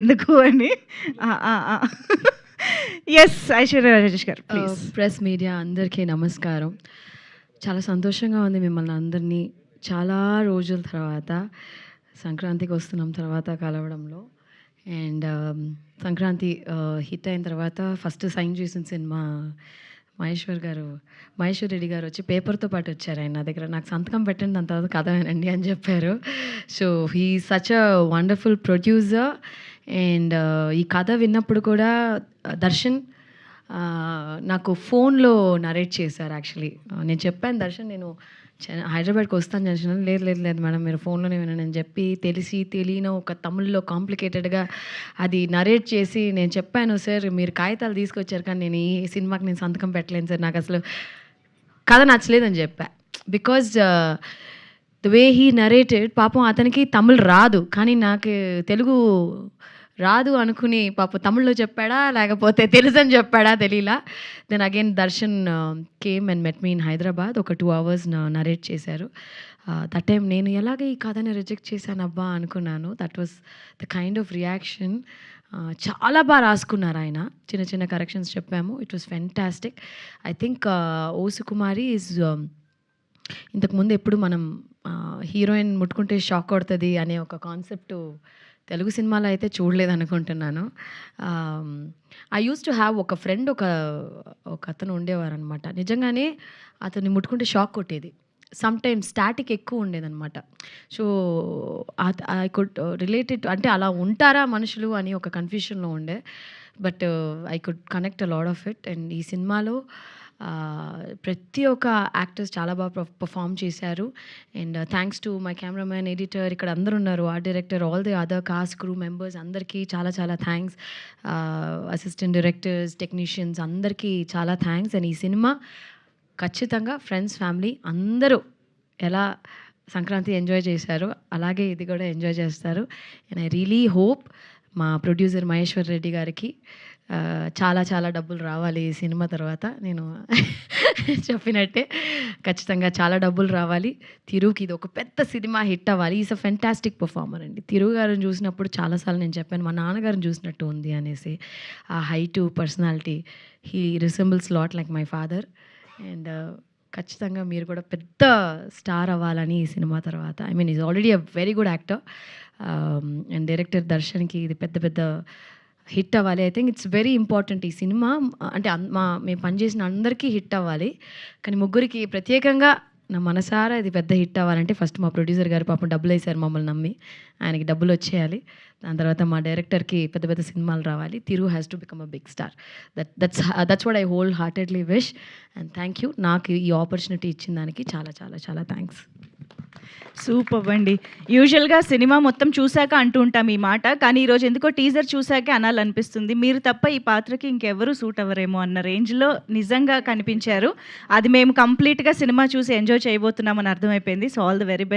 ఎందుకు అని. ఆ! ఆ! ఆ! యెస్. ఐశ్వర్య రాజేష్ గారు ప్లీజ్. ప్రెస్ మీడియా అందరికీ నమస్కారం. చాలా సంతోషంగా ఉంది మిమ్మల్ని అందరినీ చాలా రోజుల తర్వాత సంక్రాంతికి వస్తున్నాం తర్వాత కలవడంలో. అండ్ సంక్రాంతి హిట్ అయిన తర్వాత ఫస్ట్ సైన్ చేసిన సినిమా మహేశ్వర్ రెడ్డి గారు వచ్చి పేపర్తో పాటు వచ్చారు ఆయన నా దగ్గర. నాకు సంతకం పెట్టండి, దాని తర్వాత కథ వినండి అని చెప్పారు. So he such a wonderful producer. And ఈ కథ విన్నప్పుడు కూడా దర్శన్ నాకు ఫోన్లో నరేట్ చేశారు యాక్చువల్లీ. నేను చెప్పాను దర్శన్ నేను హైదరాబాద్కి వస్తాను దర్శన్. లేదు లేదు లేదు మేడం మీరు ఫోన్లోనే వినండి అని చెప్పి తెలియని ఒక తమిళ్లో కాంప్లికేటెడ్గా అది నరేట్ చేసి నేను చెప్పాను సార్ మీరు కాగితాలు తీసుకొచ్చారు కానీ నేను ఈ సినిమాకి నేను సంతకం పెట్టలేను సార్, నాకు అసలు కథ నచ్చలేదని చెప్పా. Because the way he narrated, పాపం అతనికి తమిళ్ రాదు కానీ నాకు తెలుగు రాదు అనుకుని పాపం తమిళ్లో చెప్పాడా లేకపోతే తెలుసని చెప్పాడా తెలియలా. Then again Darshan came and met me in Hyderabad. ఒక 2 hours నరేట్ చేశారు. దట్ టైం నేను ఎలాగ ఈ కథని రిజెక్ట్ చేశాను అబ్బా అనుకున్నాను. That was the kind of reaction. చాలా బాగా రాసుకున్నారు ఆయన. చిన్న చిన్న కరెక్షన్స్ చెప్పాము. It was fantastic. I think ఓసు కుమారి ఈజ్ ఇంతకుముందు ఎప్పుడు మనం హీరోయిన్ ముట్టుకుంటే షాక్ కొడుతుంది అనే ఒక కాన్సెప్ట్ తెలుగు సినిమాలో అయితే చూడలేదు అనుకుంటున్నాను. ఐ యూస్ టు హ్యావ్ ఒక ఫ్రెండ్, ఒక అతను ఉండేవారు అనమాట. నిజంగానే అతన్ని ముట్టుకుంటే షాక్ కొట్టేది. సమ్ టైమ్స్ స్టాటిక్ ఎక్కువ ఉండేదన్నమాట. సో ఐ కుడ్ రిలేటెడ్, అంటే అలా ఉంటారా మనుషులు అని ఒక కన్ఫ్యూషన్లో ఉండే. But I could connect a lot of it. And ఈ సినిమాలో ప్రతి ఒక్క యాక్టర్స్ చాలా బాగా పర్ఫామ్ చేశారు. And thanks to my cameraman, editor, ఇక్కడ అందరు ఉన్నారు, art director, all the other cost crew members అందరికీ చాలా చాలా థ్యాంక్స్. అసిస్టెంట్ డైరెక్టర్స్, టెక్నీషియన్స్ అందరికీ చాలా థ్యాంక్స్. అండ్ ఈ సినిమా ఖచ్చితంగా ఫ్రెండ్స్, ఫ్యామిలీ అందరూ ఎలా సంక్రాంతి ఎంజాయ్ చేశారు అలాగే ఇది కూడా ఎంజాయ్ చేస్తారు. అండ్ ఐ రియలీ హోప్ మా ప్రొడ్యూసర్ మహేశ్వర్ రెడ్డి గారికి చాలా చాలా డబ్బులు రావాలి ఈ సినిమా తర్వాత. నేను చెప్పినట్టే ఖచ్చితంగా చాలా డబ్బులు రావాలి. తిరుకి ఇది ఒక పెద్ద సినిమా హిట్ అవ్వాలి. ఈజ్ అ ఫెంటాస్టిక్ పర్ఫార్మర్ అండి. తిరుగు గారిని చూసినప్పుడు చాలాసార్లు నేను చెప్పాను మా నాన్నగారిని చూసినట్టు ఉంది అనేసి. ఆ height, personality, he resembles lot like my father. And ఖచ్చితంగా మీరు కూడా పెద్ద స్టార్ అవ్వాలని ఈ సినిమా తర్వాత. I mean is already a very good actor. And director దర్శన్కి ఇది పెద్ద హిట్ అవ్వాలి. I think it's very important ఈ సినిమా. అంటే మేము పనిచేసిన అందరికీ హిట్ అవ్వాలి, కానీ ముగ్గురికి ప్రత్యేకంగా నా మనసారా ఇది పెద్ద హిట్ అవ్వాలంటే ఫస్ట్ మా ప్రొడ్యూసర్ గారు పాపం డబ్బులు వేశారు మమ్మల్ని నమ్మి, ఆయనకి డబ్బులు వచ్చేయాలి. దాని తర్వాత మా డైరెక్టర్కి పెద్ద సినిమాలు రావాలి. Thiru has to become a big star. That's what I wholeheartedly wish. And thank you నాకు ఈ ఆపర్చునిటీ ఇచ్చిన దానికి చాలా చాలా చాలా థ్యాంక్స్. సూపర్ అండి. యూజువల్గా సినిమా మొత్తం చూశాక అంటూ ఉంటాం ఈ మాట, కానీ ఈరోజు ఎందుకో టీజర్ చూశాకే అనాలనిపిస్తుంది. మీరు తప్ప ఈ పాత్రకి ఇంకెవరూ సూట్ అవ్వరేమో అన్న రేంజ్లో నిజంగా కనిపించారు. అది మేము కంప్లీట్గా సినిమా చూసి ఎంజాయ్ చేయబోతున్నామని అర్థమైపోయింది. So all the very best.